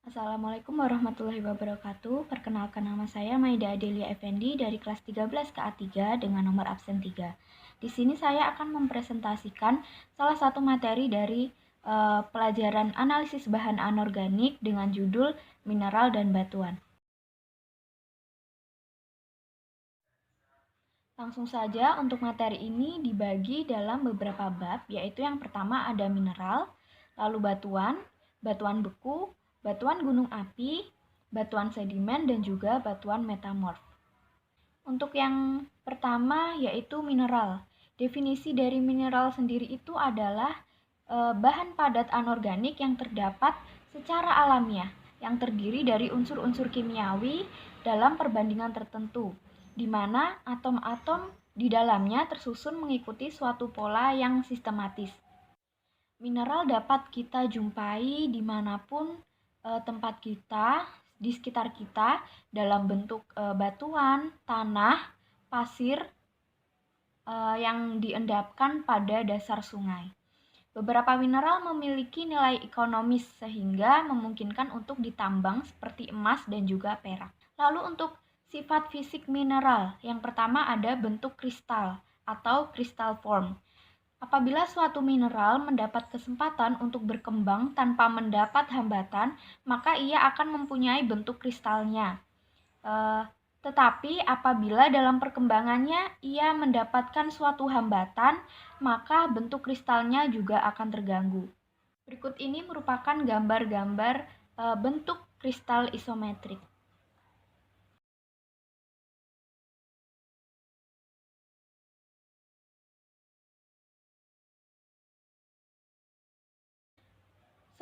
Assalamualaikum warahmatullahi wabarakatuh. Perkenalkan, nama saya Maida Adelia Effendi dari kelas 13 KA3 dengan nomor absen 3. Di sini saya akan mempresentasikan salah satu materi dari pelajaran analisis bahan anorganik dengan judul mineral dan batuan. Langsung saja, untuk materi ini dibagi dalam beberapa bab, yaitu yang pertama ada mineral, lalu batuan, batuan beku, batuan gunung api, batuan sedimen, dan juga batuan metamorf. Untuk yang pertama yaitu mineral. Definisi dari mineral sendiri itu adalah bahan padat anorganik yang terdapat secara alamiah, yang terdiri dari unsur-unsur kimiawi dalam perbandingan tertentu, di mana atom-atom di dalamnya tersusun mengikuti suatu pola yang sistematis. Mineral dapat kita jumpai dimanapun tempat kita, di sekitar kita, dalam bentuk batuan, tanah, pasir yang diendapkan pada dasar sungai. Beberapa mineral memiliki nilai ekonomis sehingga memungkinkan untuk ditambang seperti emas dan juga perak. Lalu untuk sifat fisik mineral, yang pertama ada bentuk kristal atau crystal form. Apabila suatu mineral mendapat kesempatan untuk berkembang tanpa mendapat hambatan, maka ia akan mempunyai bentuk kristalnya. Tetapi apabila dalam perkembangannya ia mendapatkan suatu hambatan, maka bentuk kristalnya juga akan terganggu. Berikut ini merupakan gambar-gambar bentuk kristal isometrik.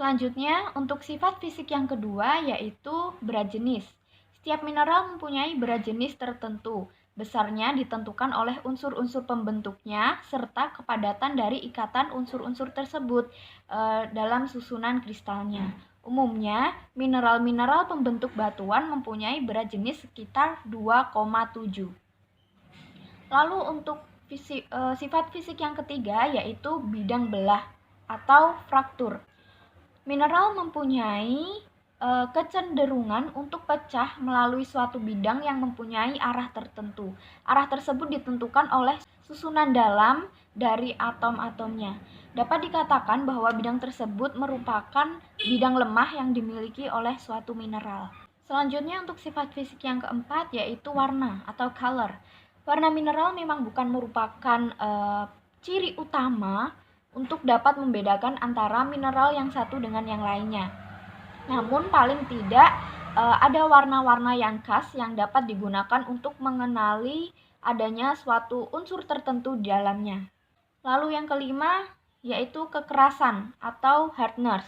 Selanjutnya, untuk sifat fisik yang kedua yaitu berat jenis. Setiap mineral mempunyai berat jenis tertentu. Besarnya ditentukan oleh unsur-unsur pembentuknya serta kepadatan dari ikatan unsur-unsur tersebut dalam susunan kristalnya. Umumnya, mineral-mineral pembentuk batuan mempunyai berat jenis sekitar 2,7. Lalu untuk sifat fisik yang ketiga yaitu bidang belah atau fraktur. Mineral mempunyai kecenderungan untuk pecah melalui suatu bidang yang mempunyai arah tertentu. Arah tersebut ditentukan oleh susunan dalam dari atom-atomnya. Dapat dikatakan bahwa bidang tersebut merupakan bidang lemah yang dimiliki oleh suatu mineral. Selanjutnya untuk sifat fisik yang keempat yaitu warna atau color. Warna mineral memang bukan merupakan ciri utama untuk dapat membedakan antara mineral yang satu dengan yang lainnya. Namun paling tidak ada warna-warna yang khas yang dapat digunakan untuk mengenali adanya suatu unsur tertentu di dalamnya. Lalu yang kelima yaitu kekerasan atau hardness.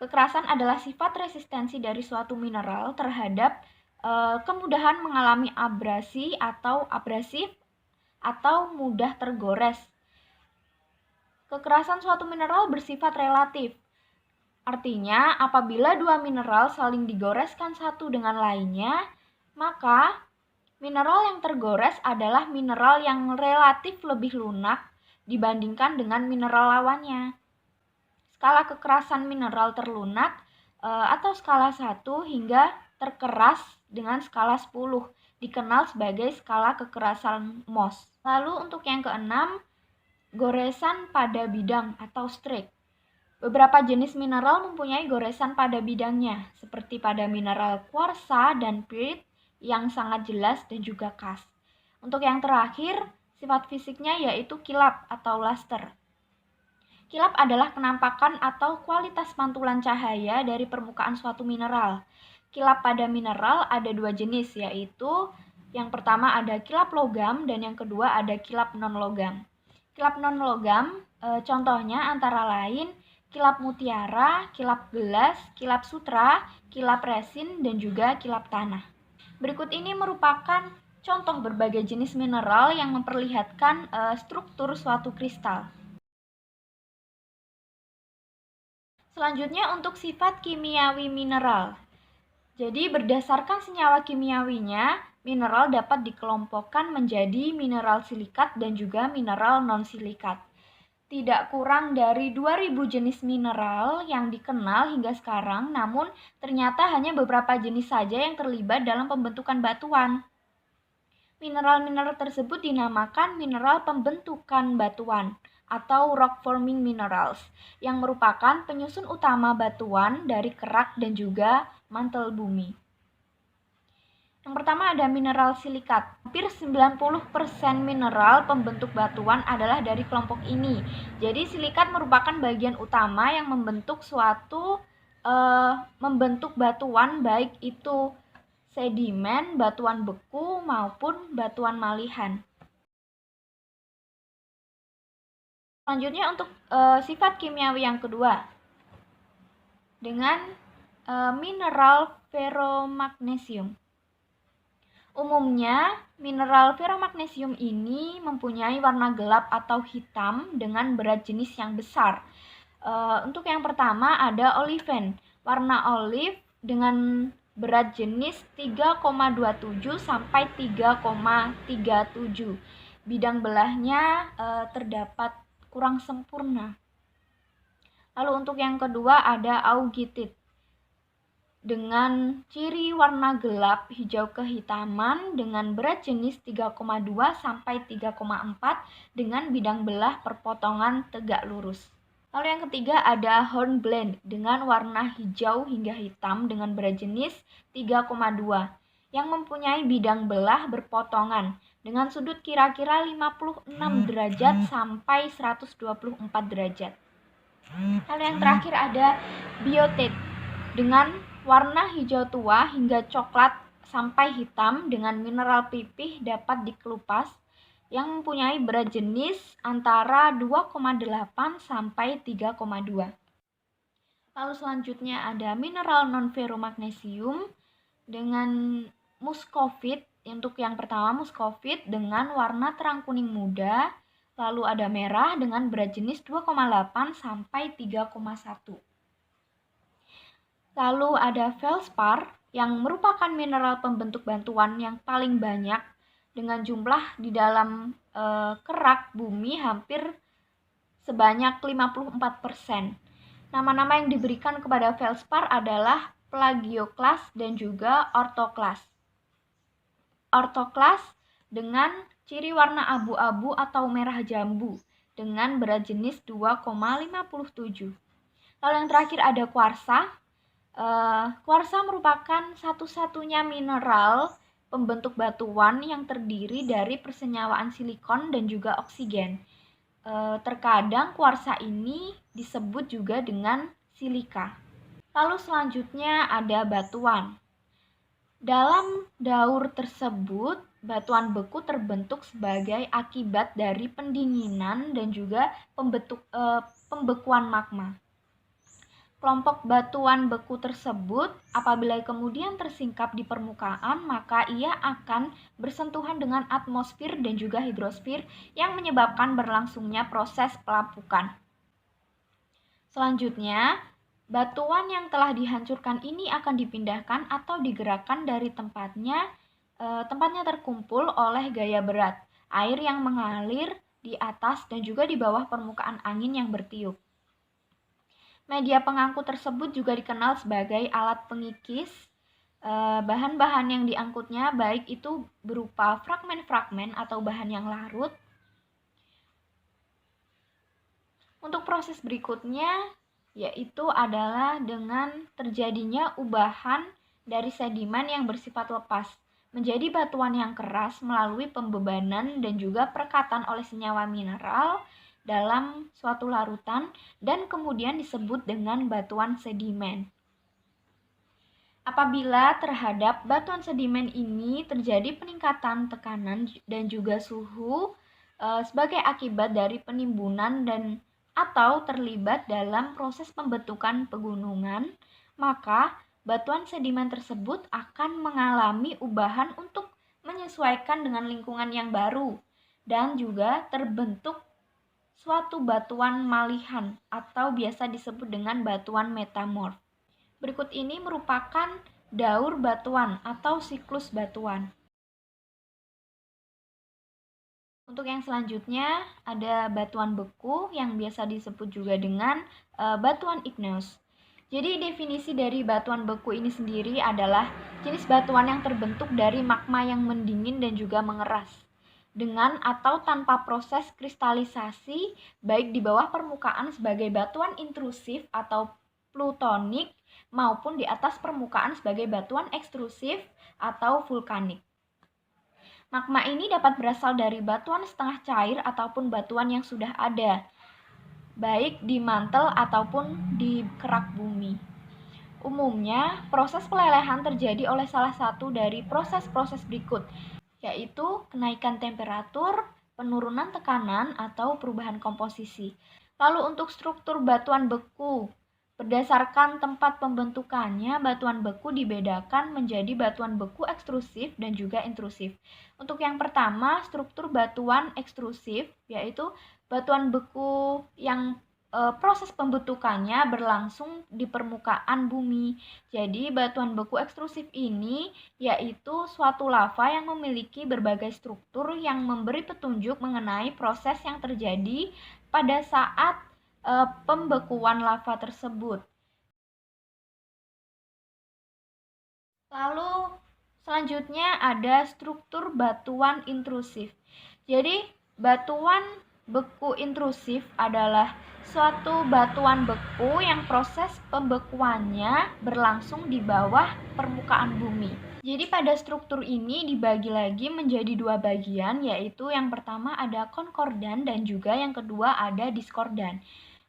Kekerasan adalah sifat resistensi dari suatu mineral terhadap kemudahan mengalami abrasi atau abrasif atau mudah tergores. Kekerasan suatu mineral bersifat relatif. Artinya, apabila dua mineral saling digoreskan satu dengan lainnya, maka mineral yang tergores adalah mineral yang relatif lebih lunak dibandingkan dengan mineral lawannya. Skala kekerasan mineral terlunak atau skala 1 hingga terkeras dengan skala 10 dikenal sebagai skala kekerasan Mohs. Lalu untuk yang keenam, goresan pada bidang atau streak. Beberapa jenis mineral mempunyai goresan pada bidangnya, seperti pada mineral kuarsa dan pirit yang sangat jelas dan juga khas. Untuk yang terakhir, sifat fisiknya yaitu kilap atau luster. Kilap adalah penampakan atau kualitas pantulan cahaya dari permukaan suatu mineral. Kilap pada mineral ada dua jenis, yaitu yang pertama ada kilap logam dan yang kedua ada kilap non-logam. Kilap non-logam contohnya antara lain kilap mutiara, kilap gelas, kilap sutra, kilap resin, dan juga kilap tanah. Berikut ini merupakan contoh berbagai jenis mineral yang memperlihatkan struktur suatu kristal. Selanjutnya untuk sifat kimiawi mineral. Jadi berdasarkan senyawa kimiawinya, mineral dapat dikelompokkan menjadi mineral silikat dan juga mineral non-silikat. tidak kurang dari 2.000 jenis mineral yang dikenal hingga sekarang, namun ternyata hanya beberapa jenis saja yang terlibat dalam pembentukan batuan. Mineral-mineral tersebut dinamakan mineral pembentukan batuan atau rock forming minerals, yang merupakan penyusun utama batuan dari kerak dan juga mantel bumi. Yang pertama ada mineral silikat. Hampir 90% mineral pembentuk batuan adalah dari kelompok ini. Jadi silikat merupakan bagian utama yang membentuk membentuk batuan, baik itu sedimen, batuan beku maupun batuan malihan. Selanjutnya untuk sifat kimiawi yang kedua, dengan mineral ferromagnesium. Umumnya, mineral ferromagnesium ini mempunyai warna gelap atau hitam dengan berat jenis yang besar. Untuk yang pertama ada olivine, warna olive dengan berat jenis 3,27 sampai 3,37. Bidang belahnya terdapat kurang sempurna. Lalu untuk yang kedua ada augitit, dengan ciri warna gelap hijau kehitaman dengan berat jenis 3,2 sampai 3,4 dengan bidang belah perpotongan tegak lurus. Lalu yang ketiga ada hornblende dengan warna hijau hingga hitam dengan berat jenis 3,2 yang mempunyai bidang belah berpotongan dengan sudut kira-kira 56 derajat sampai 124 derajat. Lalu yang terakhir ada biotite dengan warna hijau tua hingga coklat sampai hitam dengan mineral pipih dapat dikelupas yang mempunyai berat jenis antara 2,8 sampai 3,2. Lalu selanjutnya ada mineral non-ferromagnesium dengan muscovite. Untuk yang pertama muscovite dengan warna terang kuning muda, lalu ada merah dengan berat jenis 2,8 sampai 3,1. Lalu ada feldspar yang merupakan mineral pembentuk batuan yang paling banyak dengan jumlah di dalam kerak bumi hampir sebanyak 54%. Nama-nama yang diberikan kepada feldspar adalah plagioklas dan juga orthoklas. Orthoklas dengan ciri warna abu-abu atau merah jambu dengan berat jenis 2,57. Lalu yang terakhir ada kuarsa. Kuarsa merupakan satu-satunya mineral pembentuk batuan yang terdiri dari persenyawaan silikon dan juga oksigen. Terkadang kuarsa ini disebut juga dengan silika. Lalu selanjutnya ada batuan. Dalam daur tersebut, batuan beku terbentuk sebagai akibat dari pendinginan dan juga pembekuan magma. Kelompok batuan beku tersebut apabila kemudian tersingkap di permukaan, maka ia akan bersentuhan dengan atmosfer dan juga hidrosfer yang menyebabkan berlangsungnya proses pelapukan. Selanjutnya, batuan yang telah dihancurkan ini akan dipindahkan atau digerakkan dari tempatnya terkumpul oleh gaya berat, air yang mengalir di atas dan juga di bawah permukaan angin yang bertiup. Media pengangkut tersebut juga dikenal sebagai alat pengikis. Bahan-bahan yang diangkutnya baik itu berupa fragmen-fragmen atau bahan yang larut. Untuk proses berikutnya yaitu adalah dengan terjadinya ubahan dari sedimen yang bersifat lepas menjadi batuan yang keras melalui pembebanan dan juga perekatan oleh senyawa mineral dalam suatu larutan dan kemudian disebut dengan batuan sedimen. Apabila terhadap batuan sedimen ini terjadi peningkatan tekanan dan juga suhu sebagai akibat dari penimbunan dan atau terlibat dalam proses pembentukan pegunungan, maka batuan sedimen tersebut akan mengalami ubahan untuk menyesuaikan dengan lingkungan yang baru dan juga terbentuk suatu batuan malihan atau biasa disebut dengan batuan metamorf. Berikut ini merupakan daur batuan atau siklus batuan. Untuk yang selanjutnya ada batuan beku yang biasa disebut juga dengan batuan igneous. Jadi definisi dari batuan beku ini sendiri adalah jenis batuan yang terbentuk dari magma yang mendingin dan juga mengeras, dengan atau tanpa proses kristalisasi baik di bawah permukaan sebagai batuan intrusif atau plutonik maupun di atas permukaan sebagai batuan ekstrusif atau vulkanik. Magma ini dapat berasal dari batuan setengah cair ataupun batuan yang sudah ada, baik di mantel ataupun di kerak bumi. Umumnya, proses pelelehan terjadi oleh salah satu dari proses-proses berikut, yaitu kenaikan temperatur, penurunan tekanan, atau perubahan komposisi. Lalu untuk struktur batuan beku, berdasarkan tempat pembentukannya, batuan beku dibedakan menjadi batuan beku ekstrusif dan juga intrusif. Untuk yang pertama, struktur batuan ekstrusif, yaitu batuan beku yang proses pembentukannya berlangsung di permukaan bumi. Jadi, batuan beku ekstrusif ini yaitu suatu lava yang memiliki berbagai struktur yang memberi petunjuk mengenai proses yang terjadi pada saat pembekuan lava tersebut. Lalu selanjutnya ada struktur batuan intrusif. Jadi batuan beku intrusif adalah suatu batuan beku yang proses pembekuannya berlangsung di bawah permukaan bumi. Jadi pada struktur ini dibagi lagi menjadi dua bagian, yaitu yang pertama ada konkordan dan juga yang kedua ada diskordan.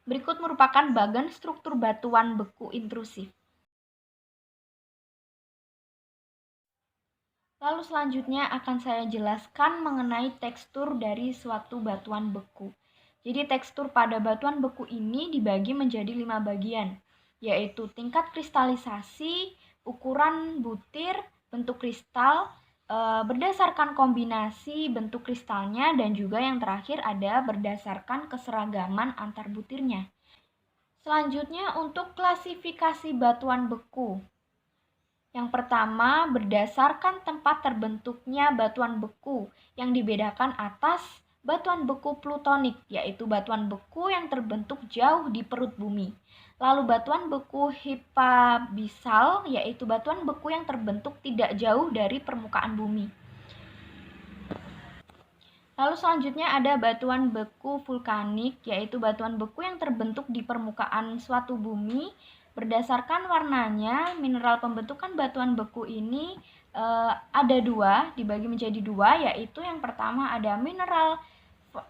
Berikut merupakan bagan struktur batuan beku intrusif. Lalu selanjutnya akan saya jelaskan mengenai tekstur dari suatu batuan beku. Jadi tekstur pada batuan beku ini dibagi menjadi 5 bagian, yaitu tingkat kristalisasi, ukuran butir, bentuk kristal, berdasarkan kombinasi bentuk kristalnya, dan juga yang terakhir ada berdasarkan keseragaman antar butirnya. Selanjutnya untuk klasifikasi batuan beku. Yang pertama, berdasarkan tempat terbentuknya batuan beku yang dibedakan atas batuan beku plutonik, yaitu batuan beku yang terbentuk jauh di perut bumi. Lalu batuan beku hipabisal, yaitu batuan beku yang terbentuk tidak jauh dari permukaan bumi. Lalu selanjutnya ada batuan beku vulkanik, yaitu batuan beku yang terbentuk di permukaan suatu bumi. Berdasarkan warnanya, mineral pembentukan batuan beku ini ada dua, dibagi menjadi dua, yaitu yang pertama ada mineral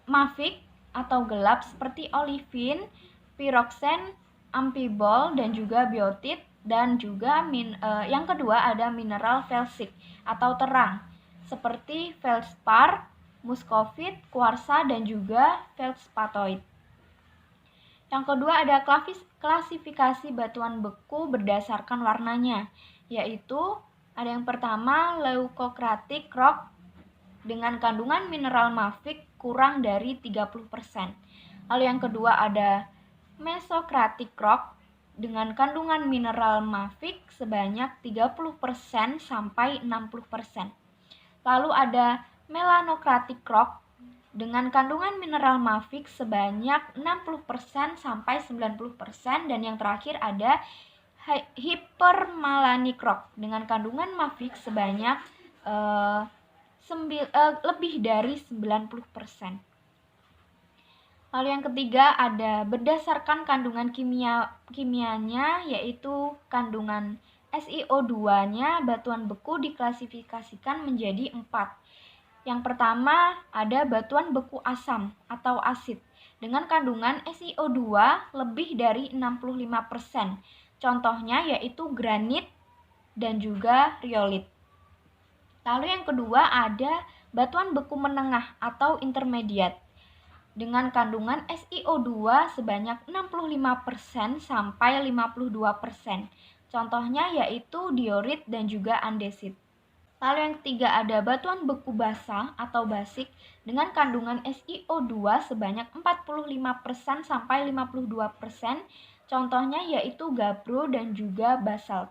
mafik atau gelap seperti olivin, piroxen, amphibol, dan juga biotit. Dan juga yang kedua ada mineral felsik atau terang seperti feldspar, muskovit, kuarsa, dan juga feldspatoid. Yang kedua ada klasifikasi batuan beku berdasarkan warnanya, yaitu ada yang pertama leucocratic rock dengan kandungan mineral mafik kurang dari 30%. Lalu yang kedua ada mesocratic rock dengan kandungan mineral mafik sebanyak 30% sampai 60%. Lalu ada melanocratic rock dengan kandungan mineral mafik sebanyak 60% sampai 90%, dan yang terakhir ada hypermalanic rock dengan kandungan mafik sebanyak lebih dari 90%. Lalu yang ketiga ada berdasarkan kandungan kimianya, yaitu kandungan SiO2-nya batuan beku diklasifikasikan menjadi 4. Yang pertama ada batuan beku asam atau asid dengan kandungan SiO2 lebih dari 65%. Contohnya yaitu granit dan juga riolit. Lalu yang kedua ada batuan beku menengah atau intermediate dengan kandungan SiO2 sebanyak 65% sampai 52%. Contohnya yaitu diorit dan juga andesit. Lalu yang ketiga ada batuan beku basah atau basic dengan kandungan SiO2 sebanyak 45% sampai 52%. Contohnya yaitu gabbro dan juga basalt.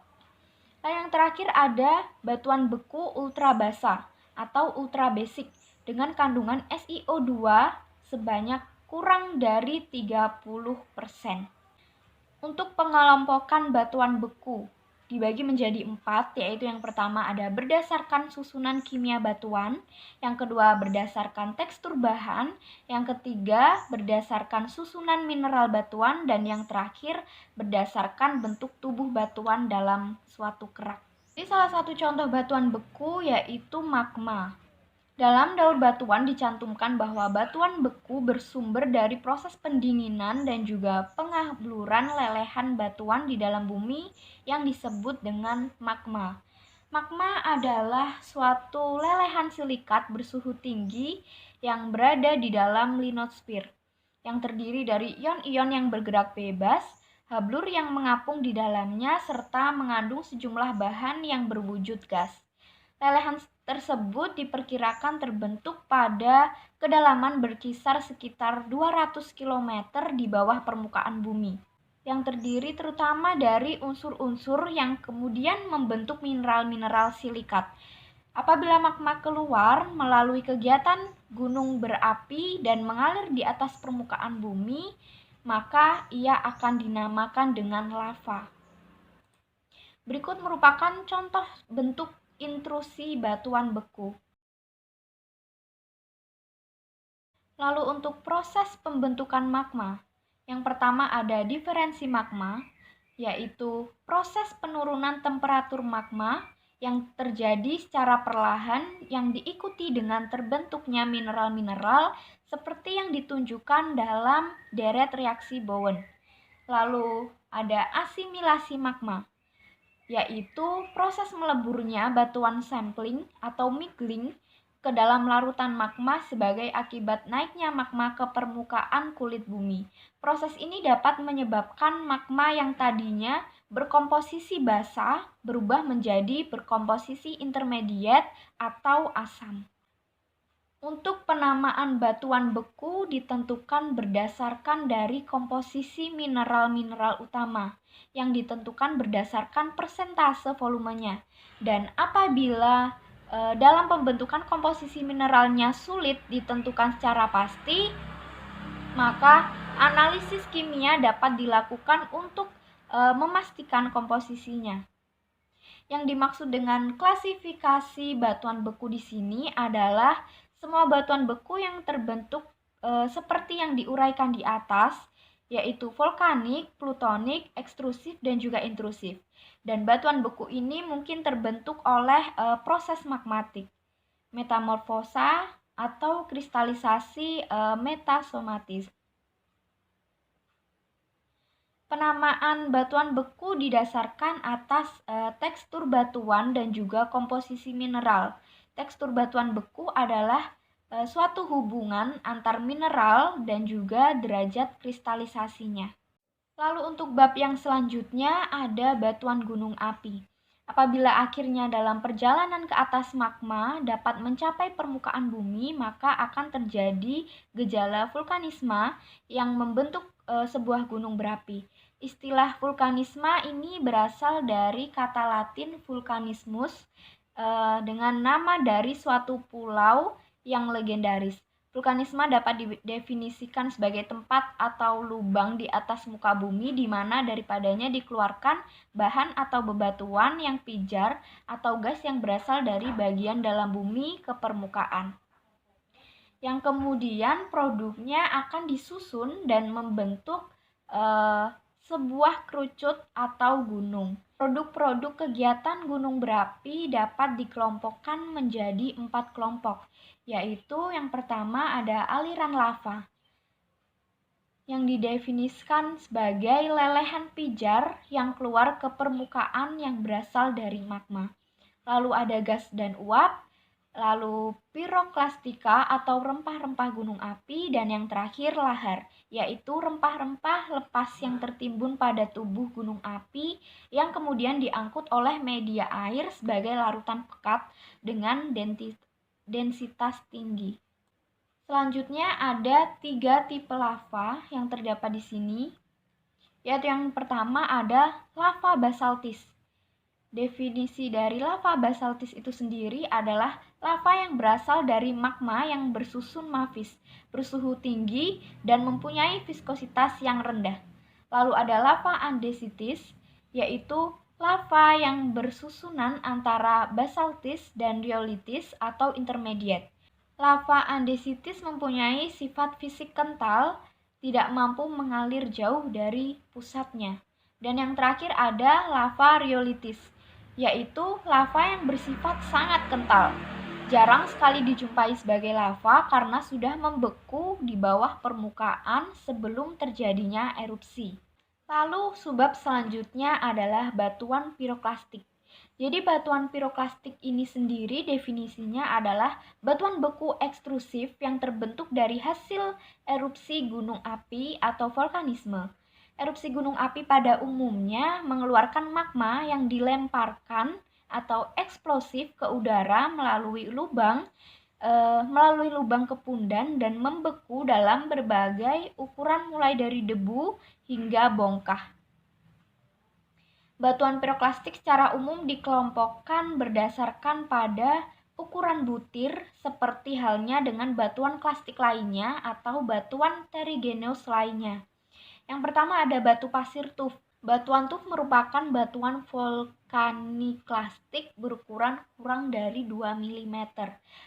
Lalu yang terakhir ada batuan beku ultra basah atau ultra basic dengan kandungan SiO2 sebanyak kurang dari 30%. Untuk pengelompokan batuan beku dibagi menjadi 4, yaitu yang pertama ada berdasarkan susunan kimia batuan, yang kedua berdasarkan tekstur bahan, yang ketiga berdasarkan susunan mineral batuan, dan yang terakhir berdasarkan bentuk tubuh batuan dalam suatu kerak. Jadi salah satu contoh batuan beku yaitu magma. Dalam daur batuan dicantumkan bahwa batuan beku bersumber dari proses pendinginan dan juga pengabluran lelehan batuan di dalam bumi yang disebut dengan magma. Magma adalah suatu lelehan silikat bersuhu tinggi yang berada di dalam linosphere, yang terdiri dari ion-ion yang bergerak bebas, hablur yang mengapung di dalamnya, serta mengandung sejumlah bahan yang berwujud gas. Lelehan tersebut diperkirakan terbentuk pada kedalaman berkisar sekitar 200 km di bawah permukaan bumi, yang terdiri terutama dari unsur-unsur yang kemudian membentuk mineral-mineral silikat. Apabila magma keluar melalui kegiatan gunung berapi dan mengalir di atas permukaan bumi, maka ia akan dinamakan dengan lava. Berikut merupakan contoh bentuk intrusi batuan beku. Lalu untuk proses pembentukan magma, yang pertama ada diferensi magma, yaitu proses penurunan temperatur magma yang terjadi secara perlahan yang diikuti dengan terbentuknya mineral-mineral seperti yang ditunjukkan dalam deret reaksi Bowen. Lalu ada asimilasi magma, yaitu proses meleburnya batuan sampling atau mingling ke dalam larutan magma sebagai akibat naiknya magma ke permukaan kulit bumi. Proses ini dapat menyebabkan magma yang tadinya berkomposisi basa berubah menjadi berkomposisi intermediate atau asam. Untuk penamaan batuan beku ditentukan berdasarkan dari komposisi mineral-mineral utama yang ditentukan berdasarkan persentase volumenya. Dan apabila dalam pembentukan komposisi mineralnya sulit ditentukan secara pasti, maka analisis kimia dapat dilakukan untuk memastikan komposisinya. Yang dimaksud dengan klasifikasi batuan beku di sini adalah semua batuan beku yang terbentuk seperti yang diuraikan di atas, yaitu vulkanik, plutonik, ekstrusif, dan juga intrusif. Dan batuan beku ini mungkin terbentuk oleh proses magmatik, metamorfosa, atau kristalisasi metasomatis. Penamaan batuan beku didasarkan atas tekstur batuan dan juga komposisi mineral. Tekstur batuan beku adalah suatu hubungan antar mineral dan juga derajat kristalisasinya. Lalu untuk bab yang selanjutnya ada batuan gunung api. Apabila akhirnya dalam perjalanan ke atas magma dapat mencapai permukaan bumi, maka akan terjadi gejala vulkanisme yang membentuk sebuah gunung berapi. Istilah vulkanisme ini berasal dari kata Latin vulcanismus dengan nama dari suatu pulau yang legendaris. Vulkanisme dapat didefinisikan sebagai tempat atau lubang di atas muka bumi di mana daripadanya dikeluarkan bahan atau bebatuan yang pijar atau gas yang berasal dari bagian dalam bumi ke permukaan, yang kemudian produknya akan disusun dan membentuk sebuah kerucut atau gunung. Produk-produk kegiatan gunung berapi dapat dikelompokkan menjadi 4 kelompok, yaitu yang pertama ada aliran lava, yang didefinisikan sebagai lelehan pijar yang keluar ke permukaan yang berasal dari magma. Lalu ada gas dan uap, lalu piroklastika atau rempah-rempah gunung api, dan yang terakhir lahar, yaitu rempah-rempah lepas yang tertimbun pada tubuh gunung api yang kemudian diangkut oleh media air sebagai larutan pekat dengan densitas tinggi. Selanjutnya ada 3 tipe lava yang terdapat di sini, yaitu yang pertama ada lava basaltis. Definisi dari lava basaltis itu sendiri adalah lava yang berasal dari magma yang bersusun mafiz, bersuhu tinggi, dan mempunyai viskositas yang rendah. Lalu ada lava andesitis, yaitu lava yang bersusunan antara basaltis dan riolitis atau intermediate. Lava andesitis mempunyai sifat fisik kental, tidak mampu mengalir jauh dari pusatnya. Dan yang terakhir ada lava riolitis, yaitu lava yang bersifat sangat kental. Jarang sekali dijumpai sebagai lava karena sudah membeku di bawah permukaan sebelum terjadinya erupsi. Lalu subbab selanjutnya adalah batuan piroklastik. Jadi batuan piroklastik ini sendiri definisinya adalah batuan beku ekstrusif yang terbentuk dari hasil erupsi gunung api atau vulkanisme. Erupsi gunung api pada umumnya mengeluarkan magma yang dilemparkan atau eksplosif ke udara melalui lubang kepundan dan membeku dalam berbagai ukuran mulai dari debu hingga bongkah. Batuan piroklastik secara umum dikelompokkan berdasarkan pada ukuran butir seperti halnya dengan batuan klastik lainnya atau batuan terrigenous lainnya. Yang pertama ada batu pasir tuf. Batuan tuf merupakan batuan vulkaniklastik berukuran kurang dari 2 mm.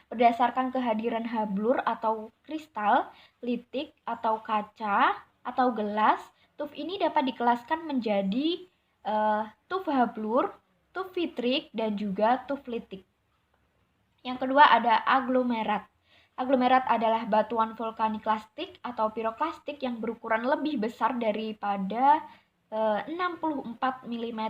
Berdasarkan kehadiran hablur atau kristal, litik atau kaca atau gelas, tuf ini dapat dikelaskan menjadi tuf hablur, tuf vitrik, dan juga tuf litik. Yang kedua ada aglomerat. Aglomerat adalah batuan vulkaniklastik atau piroklastik yang berukuran lebih besar daripada 64 mm.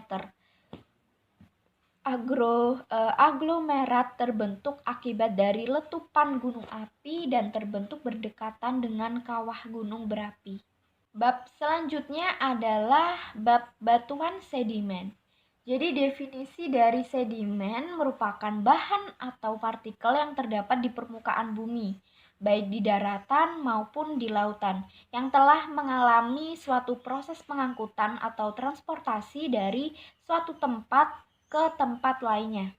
Aglomerat terbentuk akibat dari letupan gunung api dan terbentuk berdekatan dengan kawah gunung berapi. Bab selanjutnya adalah bab batuan sedimen. Jadi definisi dari sedimen merupakan bahan atau partikel yang terdapat di permukaan bumi, baik di daratan maupun di lautan, yang telah mengalami suatu proses pengangkutan atau transportasi dari suatu tempat ke tempat lainnya.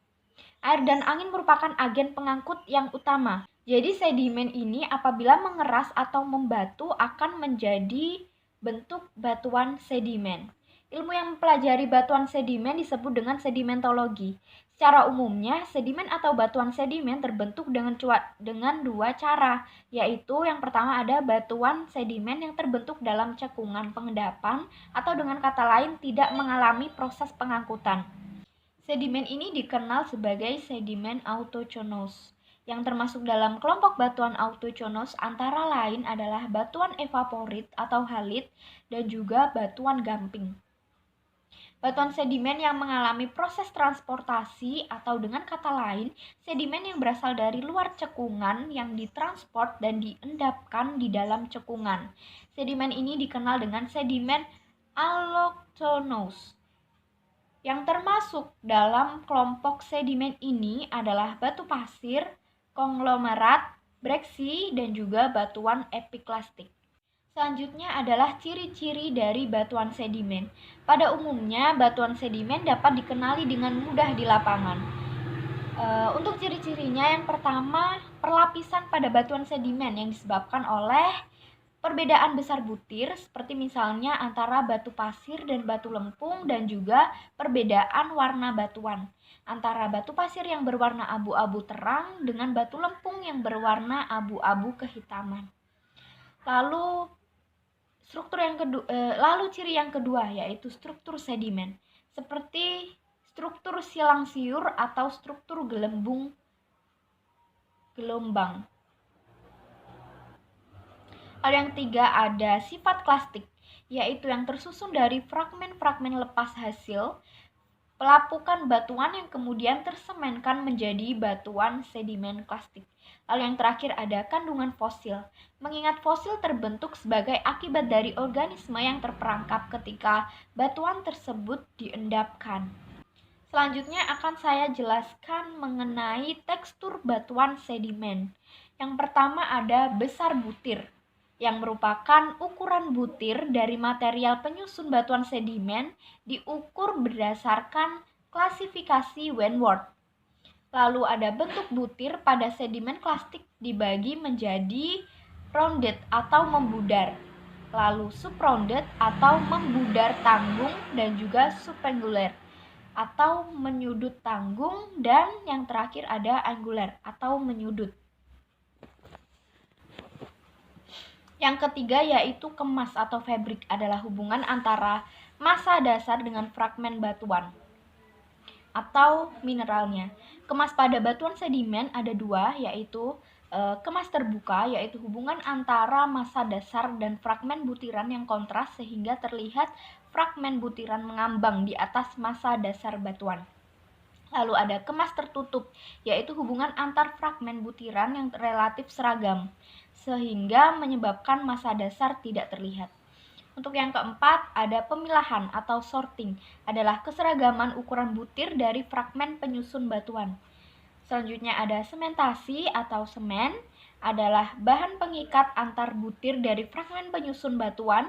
Air dan angin merupakan agen pengangkut yang utama. Jadi sedimen ini apabila mengeras atau membatu akan menjadi bentuk batuan sedimen. Ilmu yang mempelajari batuan sedimen disebut dengan sedimentologi. Secara umumnya, sedimen atau batuan sedimen terbentuk dengan dua cara, yaitu yang pertama ada batuan sedimen yang terbentuk dalam cekungan pengendapan atau dengan kata lain tidak mengalami proses pengangkutan. Sedimen ini dikenal sebagai sedimen autochthonous. Yang termasuk dalam kelompok batuan autochthonous antara lain adalah batuan evaporit atau halit dan juga batuan gamping. Batuan sedimen yang mengalami proses transportasi atau dengan kata lain, sedimen yang berasal dari luar cekungan yang ditransport dan diendapkan di dalam cekungan. Sedimen ini dikenal dengan sedimen allochthonous. Yang termasuk dalam kelompok sedimen ini adalah batu pasir, konglomerat, breksi, dan juga batuan epiklastik. Selanjutnya adalah ciri-ciri dari batuan sedimen. Pada umumnya, batuan sedimen dapat dikenali dengan mudah di lapangan. Untuk ciri-cirinya, yang pertama, perlapisan pada batuan sedimen yang disebabkan oleh perbedaan besar butir, seperti misalnya antara batu pasir dan batu lempung, dan juga perbedaan warna batuan antara batu pasir yang berwarna abu-abu terang dengan batu lempung yang berwarna abu-abu kehitaman. Lalu ciri yang kedua yaitu struktur sedimen, seperti struktur silang siur atau struktur gelombang. Lalu yang ketiga ada sifat klastik, yaitu yang tersusun dari fragmen-fragmen lepas hasil pelapukan batuan yang kemudian tersemenkan menjadi batuan sedimen klastik. Lalu yang terakhir ada kandungan fosil, mengingat fosil terbentuk sebagai akibat dari organisme yang terperangkap ketika batuan tersebut diendapkan. Selanjutnya akan saya jelaskan mengenai tekstur batuan sedimen. Yang pertama ada besar butir, yang merupakan ukuran butir dari material penyusun batuan sedimen diukur berdasarkan klasifikasi Wentworth. Lalu ada bentuk butir pada sedimen klastik dibagi menjadi rounded atau membudar, lalu subrounded atau membudar tanggung, dan juga subangular atau menyudut tanggung, dan yang terakhir ada angular atau menyudut. Yang ketiga yaitu kemas atau fabrik, adalah hubungan antara massa dasar dengan fragmen batuan atau mineralnya. Kemas pada batuan sedimen ada dua, yaitu kemas terbuka, yaitu hubungan antara massa dasar dan fragmen butiran yang kontras sehingga terlihat fragmen butiran mengambang di atas massa dasar batuan. Lalu ada kemas tertutup, yaitu hubungan antar fragmen butiran yang relatif seragam sehingga menyebabkan massa dasar tidak terlihat. Untuk yang keempat, ada pemilahan atau sorting, adalah keseragaman ukuran butir dari fragmen penyusun batuan. Selanjutnya ada sementasi atau semen, adalah bahan pengikat antar butir dari fragmen penyusun batuan.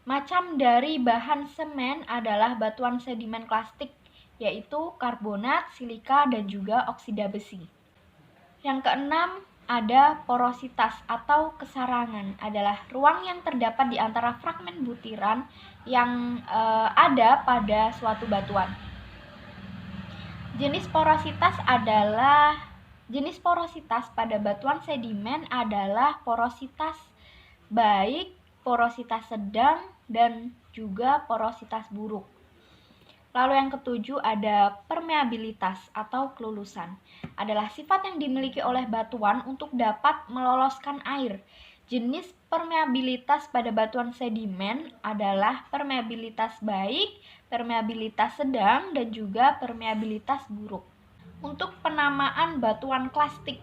Macam dari bahan semen adalah batuan sedimen klastik, yaitu karbonat, silika, dan juga oksida besi. Yang keenam, ada porositas atau kesarangan, adalah ruang yang terdapat di antara fragmen butiran yang ada pada suatu batuan. Jenis porositas pada batuan sedimen adalah porositas baik, porositas sedang, dan juga porositas buruk. Lalu yang ketujuh ada permeabilitas atau kelulusan, adalah sifat yang dimiliki oleh batuan untuk dapat meloloskan air. Jenis permeabilitas pada batuan sedimen adalah permeabilitas baik, permeabilitas sedang, dan juga permeabilitas buruk. Untuk penamaan batuan klastik,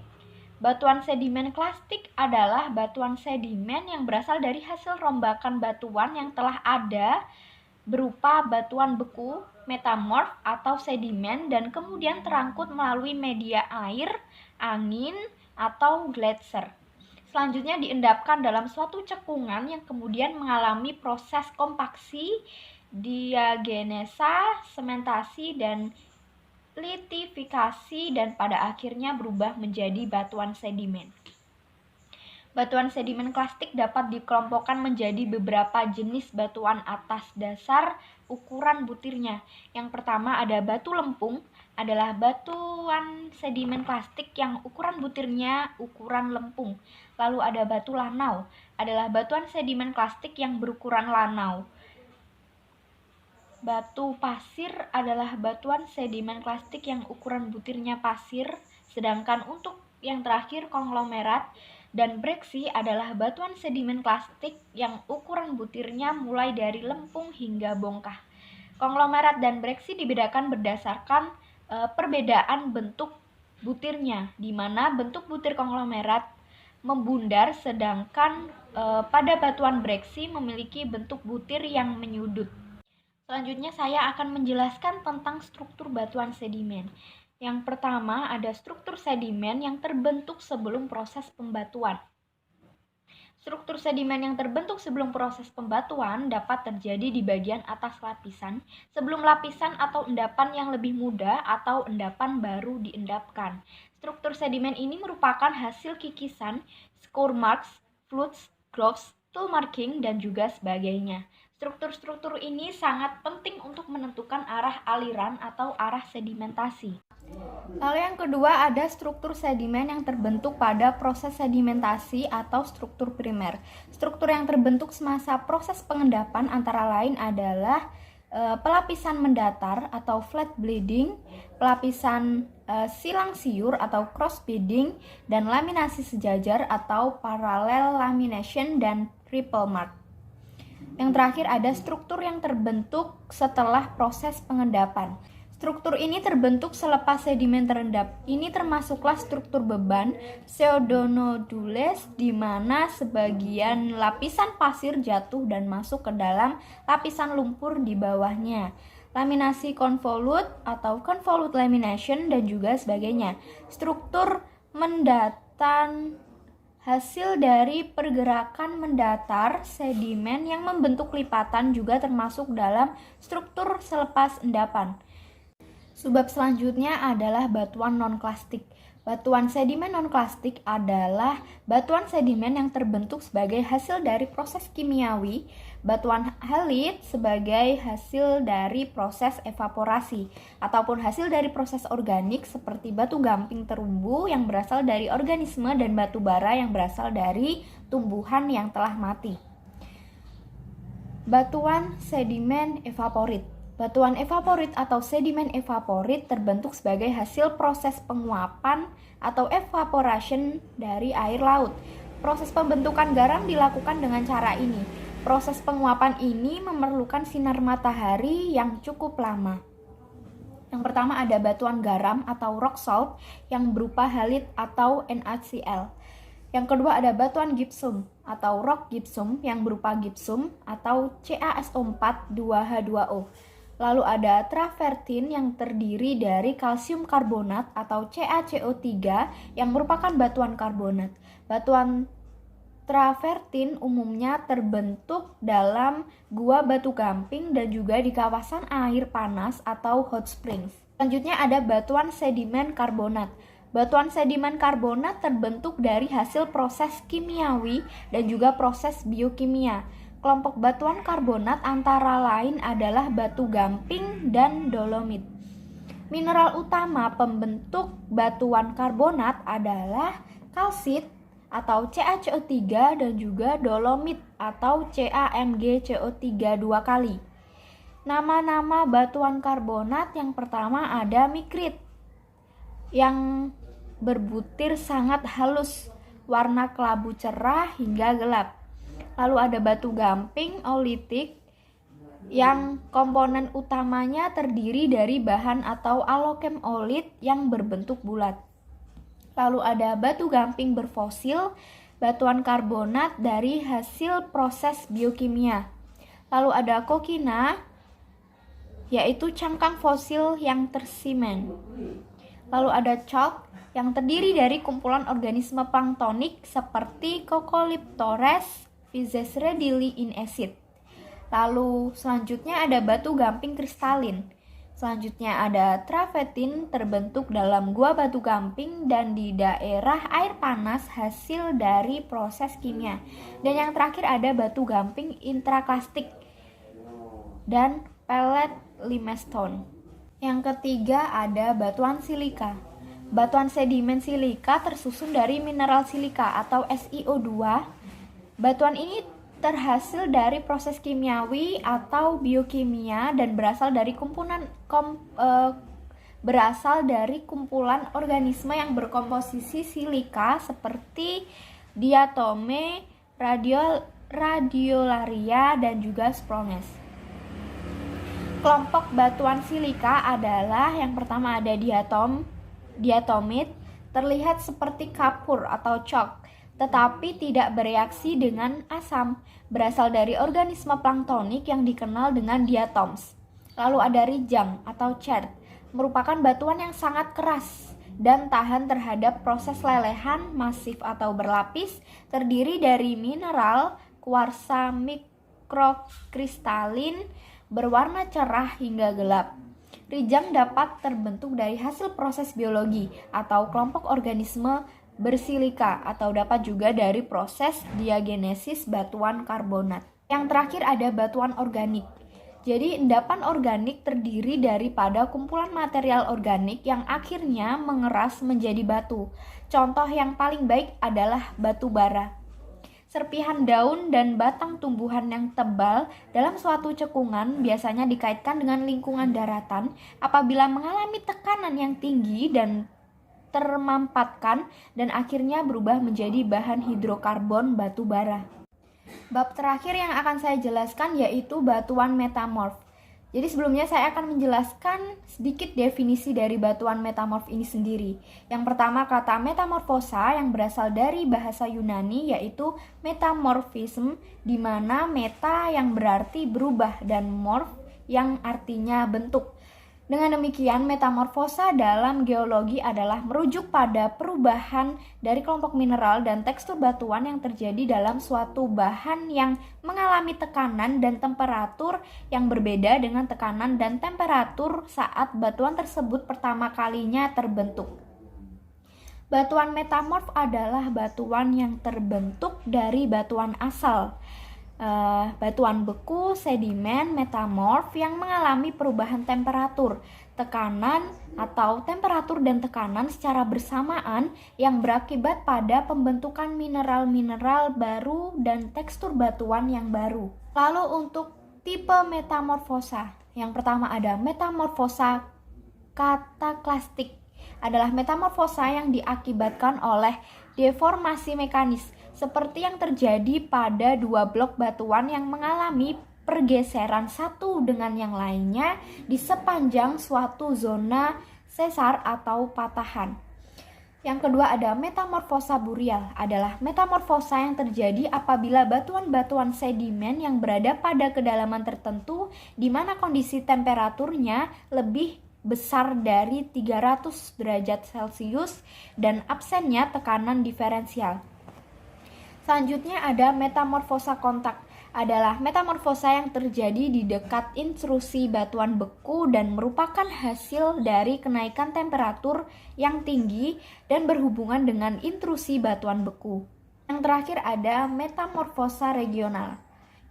batuan sedimen klastik adalah batuan sedimen yang berasal dari hasil rombakan batuan yang telah ada berupa batuan beku, metamorf, atau sedimen, dan kemudian terangkut melalui media air, angin, atau gletser. Selanjutnya diendapkan dalam suatu cekungan yang kemudian mengalami proses kompaksi, diagenesa, sementasi, dan litifikasi, dan pada akhirnya berubah menjadi batuan sedimen. Batuan sedimen klastik dapat dikelompokkan menjadi beberapa jenis batuan atas dasar ukuran butirnya. Yang pertama ada batu lempung, adalah batuan sedimen klastik yang ukuran butirnya ukuran lempung. Lalu ada batu lanau, adalah batuan sedimen klastik yang berukuran lanau. Batu pasir adalah batuan sedimen klastik yang ukuran butirnya pasir. Sedangkan untuk yang terakhir konglomerat dan breksi adalah batuan sedimen klastik yang ukuran butirnya mulai dari lempung hingga bongkah. Konglomerat dan breksi dibedakan berdasarkan perbedaan bentuk butirnya, di mana bentuk butir konglomerat membundar, sedangkan pada batuan breksi memiliki bentuk butir yang menyudut. Selanjutnya saya akan menjelaskan tentang struktur batuan sedimen. Yang pertama ada struktur sedimen yang terbentuk sebelum proses pembatuan. Struktur sedimen yang terbentuk sebelum proses pembatuan dapat terjadi di bagian atas lapisan, sebelum lapisan atau endapan yang lebih muda atau endapan baru diendapkan. Struktur sedimen ini merupakan hasil kikisan, score marks, flutes, grooves, tool marking, dan juga sebagainya. Struktur-struktur ini sangat penting untuk menentukan arah aliran atau arah sedimentasi. Lalu yang kedua ada struktur sedimen yang terbentuk pada proses sedimentasi atau struktur primer. Struktur yang terbentuk semasa proses pengendapan antara lain adalah pelapisan mendatar atau flat bedding, pelapisan silang siur atau cross bedding, dan laminasi sejajar atau parallel lamination dan triple mark. Yang terakhir ada struktur yang terbentuk setelah proses pengendapan. Struktur ini terbentuk selepas sedimen terendap. Ini termasuklah struktur beban pseudonodules, di mana sebagian lapisan pasir jatuh dan masuk ke dalam lapisan lumpur di bawahnya. Laminasi convolute atau convolute lamination dan juga sebagainya. Struktur mendatan Hasil dari pergerakan mendatar sedimen yang membentuk lipatan juga termasuk dalam struktur selepas endapan. Subbab selanjutnya adalah batuan non-klastik. Batuan sedimen non-klastik adalah batuan sedimen yang terbentuk sebagai hasil dari proses kimiawi, batuan halit sebagai hasil dari proses evaporasi, ataupun hasil dari proses organik seperti batu gamping terumbu yang berasal dari organisme dan batu bara yang berasal dari tumbuhan yang telah mati. Batuan sedimen evaporit. Batuan evaporit atau sedimen evaporit terbentuk sebagai hasil proses penguapan atau evaporation dari air laut. Proses pembentukan garam dilakukan dengan cara ini. Proses penguapan ini memerlukan sinar matahari yang cukup lama. Yang pertama ada batuan garam atau rock salt yang berupa halit atau NaCl. Yang kedua ada batuan gypsum atau rock gypsum yang berupa gypsum atau CaSO4 2H2O. Lalu ada travertin yang terdiri dari kalsium karbonat atau CaCO3 yang merupakan batuan karbonat. Batuan travertin umumnya terbentuk dalam gua batu gamping dan juga di kawasan air panas atau hot springs. Selanjutnya ada batuan sedimen karbonat. Batuan sedimen karbonat terbentuk dari hasil proses kimiawi dan juga proses biokimia. Kelompok batuan karbonat antara lain adalah batu gamping dan dolomit. Mineral utama pembentuk batuan karbonat adalah kalsit atau CaCO3 dan juga dolomit atau CaMgCO3 2 kali. Nama-nama batuan karbonat yang pertama ada mikrit yang berbutir sangat halus, warna kelabu cerah hingga gelap. Lalu ada batu gamping olitik yang komponen utamanya terdiri dari bahan atau alokem olit yang berbentuk bulat. Lalu ada batu gamping berfosil, batuan karbonat dari hasil proses biokimia. Lalu ada kokina, yaitu cangkang fosil yang tersimen. Lalu ada chalk yang terdiri dari kumpulan organisme planktonik seperti Coccoliptores Physes readily in acid. Lalu selanjutnya ada batu gamping kristalin. Selanjutnya ada travertin terbentuk dalam gua batu gamping dan di daerah air panas hasil dari proses kimia. Dan yang terakhir ada batu gamping intraklastik dan pellet limestone. Yang ketiga ada batuan silika. Batuan sedimen silika tersusun dari mineral silika atau SiO2. Batuan ini terhasil dari proses kimiawi atau biokimia dan berasal dari kumpulan organisme yang berkomposisi silika seperti diatome, radiolaria dan juga sprones. Kelompok batuan silika adalah yang pertama ada diatomit, terlihat seperti kapur atau chalk, tetapi tidak bereaksi dengan asam, berasal dari organisme planktonik yang dikenal dengan diatoms. Lalu ada rijang atau chert, merupakan batuan yang sangat keras dan tahan terhadap proses lelehan masif atau berlapis, terdiri dari mineral kuarsa mikrokristalin berwarna cerah hingga gelap. Rijang dapat terbentuk dari hasil proses biologi atau kelompok organisme bersilika atau dapat juga dari proses diagenesis batuan karbonat. Yang terakhir ada batuan organik. Jadi endapan organik terdiri daripada kumpulan material organik yang akhirnya mengeras menjadi batu. Contoh yang paling baik adalah batu bara. Serpihan daun dan batang tumbuhan yang tebal dalam suatu cekungan biasanya dikaitkan dengan lingkungan daratan apabila mengalami tekanan yang tinggi dan termampatkan dan akhirnya berubah menjadi bahan hidrokarbon batu bara. Bab terakhir yang akan saya jelaskan yaitu batuan metamorf. Jadi sebelumnya saya akan menjelaskan sedikit definisi dari batuan metamorf ini sendiri. Yang pertama kata metamorfosa yang berasal dari bahasa Yunani yaitu metamorphism, di mana meta yang berarti berubah dan morph yang artinya bentuk. Dengan demikian, metamorfosa dalam geologi adalah merujuk pada perubahan dari kelompok mineral dan tekstur batuan yang terjadi dalam suatu bahan yang mengalami tekanan dan temperatur yang berbeda dengan tekanan dan temperatur saat batuan tersebut pertama kalinya terbentuk. Batuan metamorf adalah batuan yang terbentuk dari batuan asal. Batuan beku, sedimen, metamorf yang mengalami perubahan temperatur, tekanan atau temperatur dan tekanan secara bersamaan yang berakibat pada pembentukan mineral-mineral baru dan tekstur batuan yang baru. Lalu untuk tipe metamorfosa, yang pertama ada metamorfosa kataklastik, adalah metamorfosa yang diakibatkan oleh deformasi mekanis, seperti yang terjadi pada dua blok batuan yang mengalami pergeseran satu dengan yang lainnya di sepanjang suatu zona sesar atau patahan. Yang kedua ada metamorfosa burial, adalah metamorfosa yang terjadi apabila batuan-batuan sedimen yang berada pada kedalaman tertentu di mana kondisi temperaturnya lebih besar dari 300 derajat Celcius dan absennya tekanan diferensial. Selanjutnya ada metamorfosa kontak, adalah metamorfosa yang terjadi di dekat intrusi batuan beku dan merupakan hasil dari kenaikan temperatur yang tinggi dan berhubungan dengan intrusi batuan beku. Yang terakhir ada metamorfosa regional,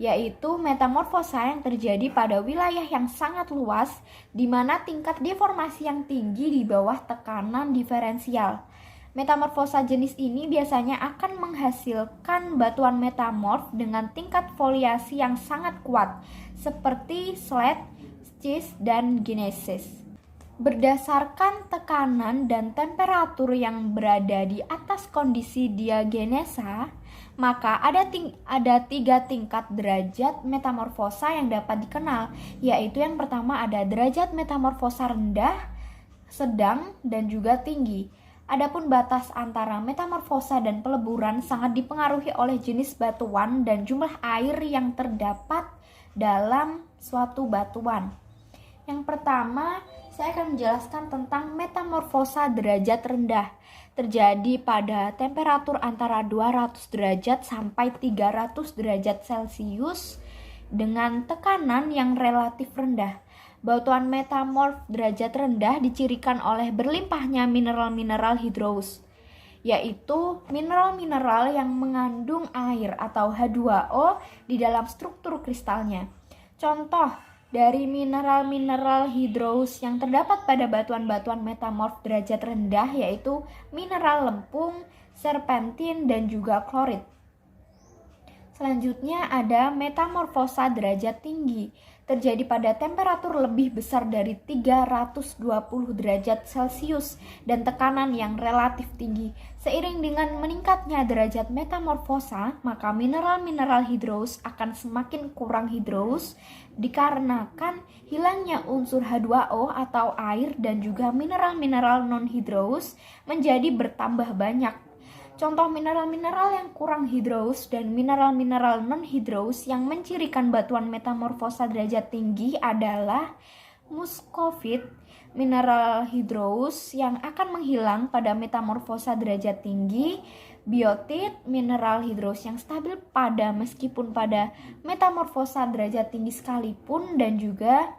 yaitu metamorfosa yang terjadi pada wilayah yang sangat luas di mana tingkat deformasi yang tinggi di bawah tekanan diferensial. Metamorfosa jenis ini biasanya akan menghasilkan batuan metamorf dengan tingkat foliasi yang sangat kuat, seperti slate, schist, dan gneiss. Berdasarkan tekanan dan temperatur yang berada di atas kondisi diagenesa, maka ada 3 tingkat derajat metamorfosa yang dapat dikenal, yaitu yang pertama ada derajat metamorfosa rendah, sedang, dan juga tinggi. Adapun batas antara metamorfosa dan peleburan sangat dipengaruhi oleh jenis batuan dan jumlah air yang terdapat dalam suatu batuan. Yang pertama, saya akan menjelaskan tentang metamorfosa derajat rendah. Terjadi pada temperatur antara 200 derajat sampai 300 derajat Celcius dengan tekanan yang relatif rendah. Batuan metamorf derajat rendah dicirikan oleh berlimpahnya mineral-mineral hidrous, yaitu mineral-mineral yang mengandung air atau H2O di dalam struktur kristalnya. Contoh dari mineral-mineral hidrous yang terdapat pada batuan-batuan metamorf derajat rendah yaitu mineral lempung, serpentin, dan juga klorit. Selanjutnya ada metamorfosa derajat tinggi, terjadi pada temperatur lebih besar dari 320 derajat Celcius dan tekanan yang relatif tinggi. Seiring dengan meningkatnya derajat metamorfosa, maka mineral-mineral hidrous akan semakin kurang hidrous dikarenakan hilangnya unsur H2O atau air dan juga mineral-mineral non-hidrous menjadi bertambah banyak. Contoh mineral-mineral yang kurang hidrous dan mineral-mineral non-hidrous yang mencirikan batuan metamorfosa derajat tinggi adalah muskovit, mineral hidrous yang akan menghilang pada metamorfosa derajat tinggi, biotit, mineral hidrous yang stabil meskipun pada metamorfosa derajat tinggi sekalipun, dan juga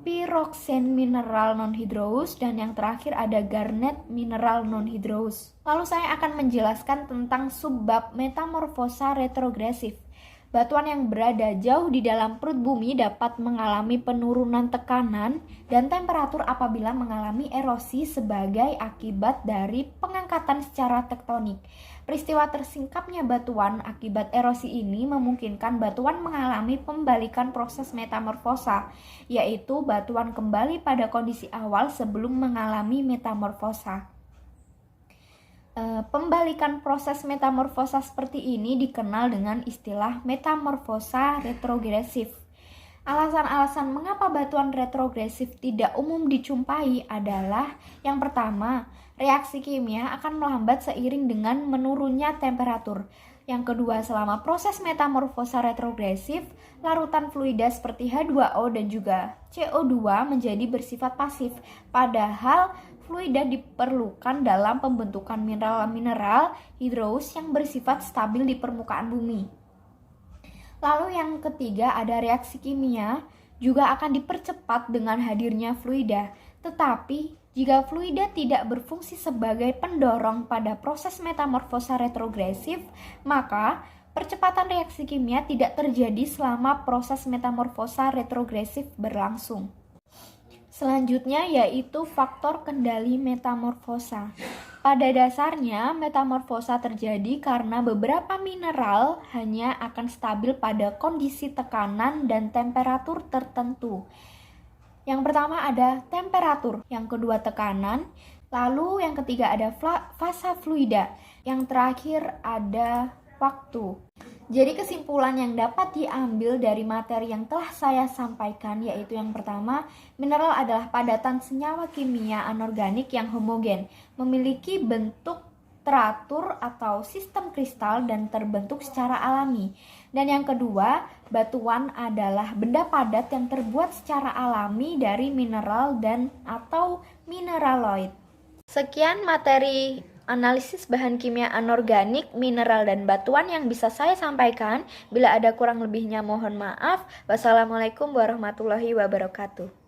piroxen mineral non-hidrous, dan yang terakhir ada garnet mineral non-hidrous. Lalu saya akan menjelaskan tentang subbab metamorfosa retrogresif. Batuan yang berada jauh di dalam perut bumi dapat mengalami penurunan tekanan dan temperatur apabila mengalami erosi sebagai akibat dari pengangkatan secara tektonik. Peristiwa tersingkapnya batuan akibat erosi ini memungkinkan batuan mengalami pembalikan proses metamorfosa, yaitu batuan kembali pada kondisi awal sebelum mengalami metamorfosa. Pembalikan proses metamorfosa seperti ini dikenal dengan istilah metamorfosa retrogresif. Alasan-alasan mengapa batuan retrogresif tidak umum dijumpai adalah yang pertama, reaksi kimia akan melambat seiring dengan menurunnya temperatur. Yang kedua, selama proses metamorfosa retrogresif, larutan fluida seperti H2O dan juga CO2 menjadi bersifat pasif, padahal fluida diperlukan dalam pembentukan mineral-mineral hidrous yang bersifat stabil di permukaan bumi. Lalu yang ketiga, ada reaksi kimia juga akan dipercepat dengan hadirnya fluida. Tetapi, jika fluida tidak berfungsi sebagai pendorong pada proses metamorfosa retrogresif, maka percepatan reaksi kimia tidak terjadi selama proses metamorfosa retrogresif berlangsung. Selanjutnya yaitu faktor kendali metamorfosa. Pada dasarnya, metamorfosa terjadi karena beberapa mineral hanya akan stabil pada kondisi tekanan dan temperatur tertentu. Yang pertama ada temperatur, yang kedua tekanan, lalu yang ketiga ada fasa fluida, yang terakhir ada waktu. Jadi kesimpulan yang dapat diambil dari materi yang telah saya sampaikan yaitu yang pertama, mineral adalah padatan senyawa kimia anorganik yang homogen, memiliki bentuk teratur atau sistem kristal dan terbentuk secara alami. Dan yang kedua, batuan adalah benda padat yang terbuat secara alami dari mineral dan atau mineraloid. Sekian materi analisis bahan kimia anorganik, mineral, dan batuan yang bisa saya sampaikan. Bila ada kurang lebihnya mohon maaf. Wassalamualaikum warahmatullahi wabarakatuh.